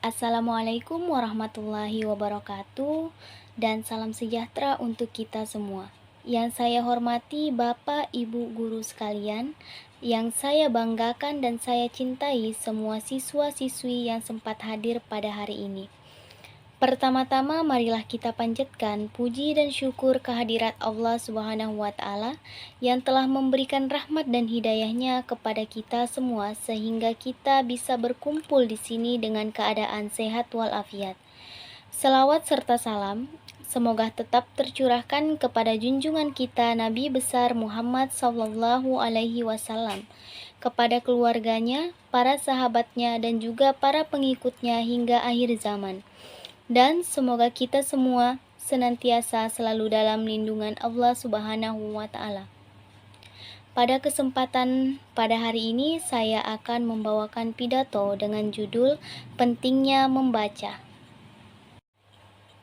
Assalamualaikum warahmatullahi wabarakatuh dan salam sejahtera untuk kita semua. Yang saya hormati Bapak, Ibu, guru sekalian, yang saya banggakan dan saya cintai semua siswa-siswi yang sempat hadir pada hari ini. Pertama-tama marilah kita panjatkan puji dan syukur kehadirat Allah Subhanahu wa Ta'ala yang telah memberikan rahmat dan hidayahnya kepada kita semua sehingga kita bisa berkumpul di sini dengan keadaan sehat walafiat. Selawat serta salam semoga tetap tercurahkan kepada junjungan kita Nabi besar Muhammad Sallallahu Alaihi Wasallam, kepada keluarganya, para sahabatnya, dan juga para pengikutnya hingga akhir zaman. Dan semoga kita semua senantiasa selalu dalam lindungan Allah Subhanahu wa Ta'ala. Pada kesempatan pada hari ini saya akan membawakan pidato dengan judul Pentingnya Membaca.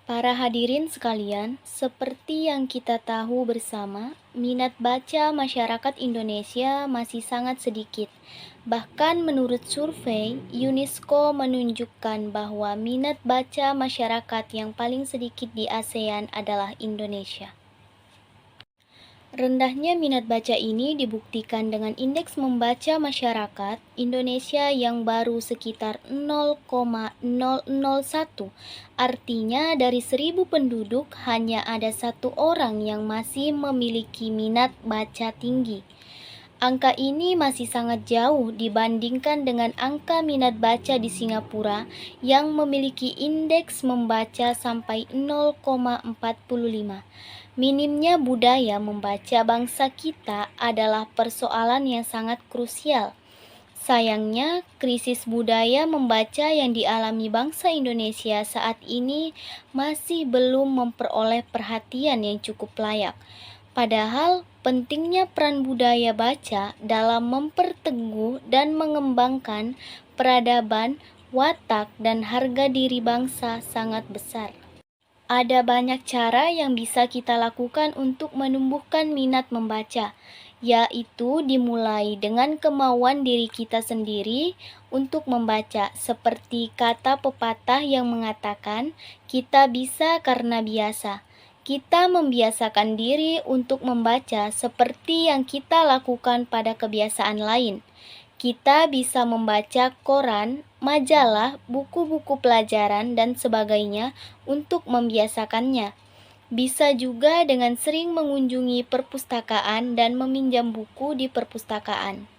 Para hadirin sekalian, seperti yang kita tahu bersama, minat baca masyarakat Indonesia masih sangat sedikit. Bahkan menurut survei, UNESCO menunjukkan bahwa minat baca masyarakat yang paling sedikit di ASEAN adalah Indonesia. Rendahnya minat baca ini dibuktikan dengan indeks membaca masyarakat Indonesia yang baru sekitar 0,001. Artinya dari 1000 penduduk hanya ada 1 orang yang masih memiliki minat baca tinggi. Angka ini masih sangat jauh dibandingkan dengan angka minat baca di Singapura yang memiliki indeks membaca sampai 0,45. Minimnya budaya membaca bangsa kita adalah persoalan yang sangat krusial. Sayangnya, krisis budaya membaca yang dialami bangsa Indonesia saat ini masih belum memperoleh perhatian yang cukup layak. Padahal, pentingnya peran budaya baca dalam memperteguh dan mengembangkan peradaban, watak, dan harga diri bangsa sangat besar. Ada banyak cara yang bisa kita lakukan untuk menumbuhkan minat membaca, yaitu dimulai dengan kemauan diri kita sendiri untuk membaca, seperti kata pepatah yang mengatakan, kita bisa karena biasa. Kita membiasakan diri untuk membaca seperti yang kita lakukan pada kebiasaan lain. Kita bisa membaca koran, majalah, buku-buku pelajaran, dan sebagainya untuk membiasakannya. Bisa juga dengan sering mengunjungi perpustakaan dan meminjam buku di perpustakaan.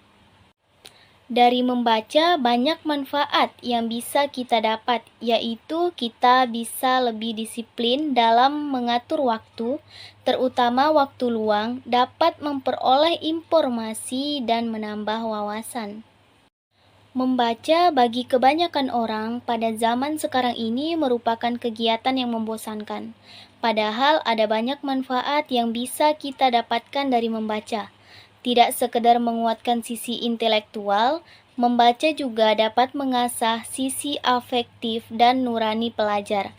Dari membaca banyak manfaat yang bisa kita dapat, yaitu kita bisa lebih disiplin dalam mengatur waktu, terutama waktu luang, dapat memperoleh informasi dan menambah wawasan. Membaca bagi kebanyakan orang pada zaman sekarang ini merupakan kegiatan yang membosankan. Padahal ada banyak manfaat yang bisa kita dapatkan dari membaca. Tidak sekedar menguatkan sisi intelektual, membaca juga dapat mengasah sisi afektif dan nurani pelajar.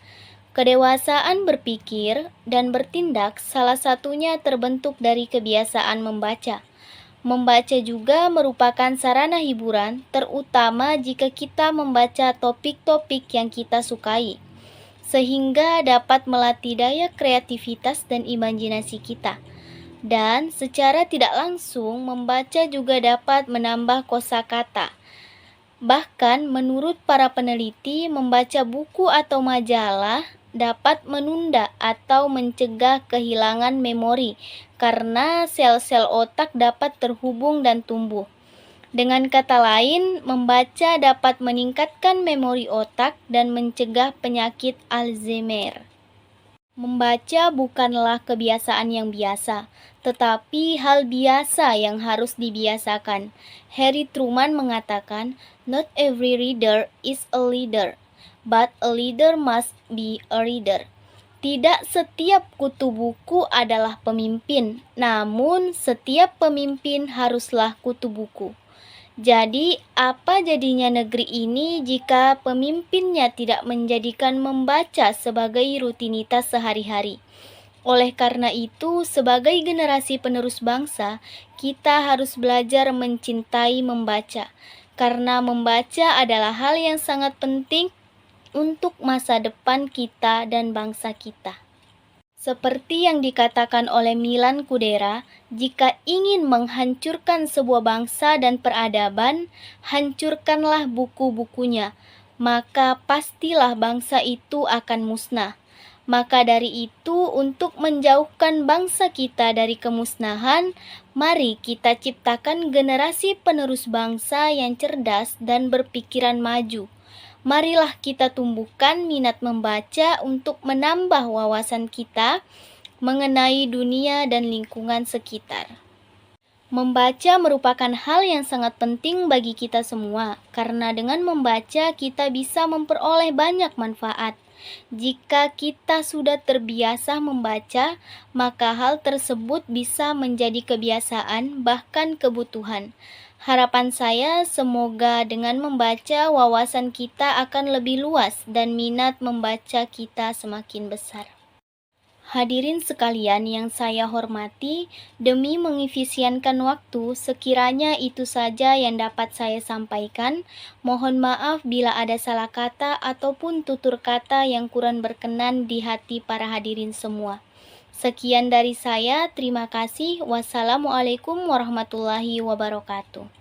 Kedewasaan berpikir dan bertindak salah satunya terbentuk dari kebiasaan membaca. Membaca juga merupakan sarana hiburan, terutama jika kita membaca topik-topik yang kita sukai, sehingga dapat melatih daya kreativitas dan imajinasi kita. Dan secara tidak langsung, membaca juga dapat menambah kosakata. Bahkan menurut para peneliti, membaca buku atau majalah dapat menunda atau mencegah kehilangan memori karena sel-sel otak dapat terhubung dan tumbuh. Dengan kata lain, membaca dapat meningkatkan memori otak dan mencegah penyakit Alzheimer. Membaca bukanlah kebiasaan yang biasa, tetapi hal biasa yang harus dibiasakan. Harry Truman mengatakan, "Not every reader is a leader, but a leader must be a reader." Tidak setiap kutu buku adalah pemimpin, namun setiap pemimpin haruslah kutu buku. Jadi, apa jadinya negeri ini jika pemimpinnya tidak menjadikan membaca sebagai rutinitas sehari-hari? Oleh karena itu, sebagai generasi penerus bangsa, kita harus belajar mencintai membaca, karena membaca adalah hal yang sangat penting untuk masa depan kita dan bangsa kita. Seperti yang dikatakan oleh Milan Kundera, jika ingin menghancurkan sebuah bangsa dan peradaban, hancurkanlah buku-bukunya, maka pastilah bangsa itu akan musnah. Maka dari itu, untuk menjauhkan bangsa kita dari kemusnahan, mari kita ciptakan generasi penerus bangsa yang cerdas dan berpikiran maju. Marilah kita tumbuhkan minat membaca untuk menambah wawasan kita mengenai dunia dan lingkungan sekitar. Membaca merupakan hal yang sangat penting bagi kita semua, karena dengan membaca kita bisa memperoleh banyak manfaat. Jika kita sudah terbiasa membaca, maka hal tersebut bisa menjadi kebiasaan, bahkan kebutuhan. Harapan saya semoga dengan membaca wawasan kita akan lebih luas dan minat membaca kita semakin besar. Hadirin sekalian yang saya hormati, demi mengefisienkan waktu, sekiranya itu saja yang dapat saya sampaikan. Mohon maaf bila ada salah kata ataupun tutur kata yang kurang berkenan di hati para hadirin semua. Sekian dari saya, terima kasih. Wassalamualaikum warahmatullahi wabarakatuh.